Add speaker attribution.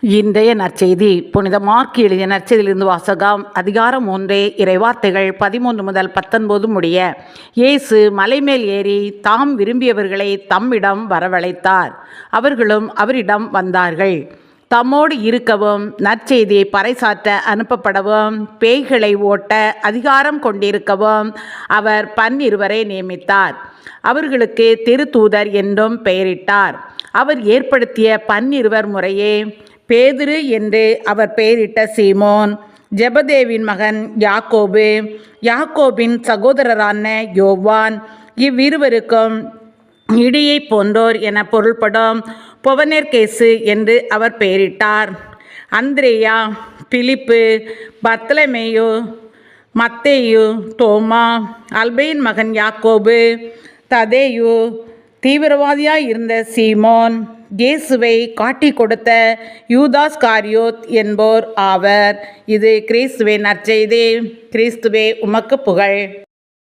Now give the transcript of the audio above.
Speaker 1: இன்றைய நற்செய்தி புனித மார்க் எழுதிய நற்செய்தியிலிருந்து வாசகம். அதிகாரம் 1, இறைவார்த்தைகள் 13 முதல் 19 முடிய. இயேசு மலைமேல் ஏறி தாம் விரும்பியவர்களை தம்மிடம் வரவழைத்தார். அவர்களும் அவரிடம் வந்தார்கள். தம்மோடு இருக்கவும், நற்செய்தியை பறைசாற்ற அனுப்பப்படவும், பேய்களை ஓட்ட அதிகாரம் கொண்டிருக்கவும் அவர் 12 நியமித்தார். அவர்களுக்கு திருத்தூதர் என்றும் பெயரிட்டார். அவர் ஏற்படுத்திய 12 முறையே பேதுரு என்று அவர் பெயரிட்ட சீமோன், ஜெபதேவின் மகன் யாக்கோபு, யாக்கோபின் சகோதரரான யோவான், இவ்விருவருக்கும் இடியை போன்றோர் என பொருள்படும் பொவனேர்கேசு என்று அவர் பெயரிட்டார். அந்திரேயா, பிலிப்பு, பர்த்தலமேயு, மத்தேயு, தோமா, அல்பேயின் மகன் யாக்கோபு, ததேயு, தீவிரவாதியாய் இருந்த சீமோன், இயேசுவை காட்டிக் கொடுத்த யூதாஸ்காரியோத் என்போர் ஆவர். இது கிறிஸ்துவின் நற்செய்தி. கிறிஸ்துவே உமக்கு புகழ்.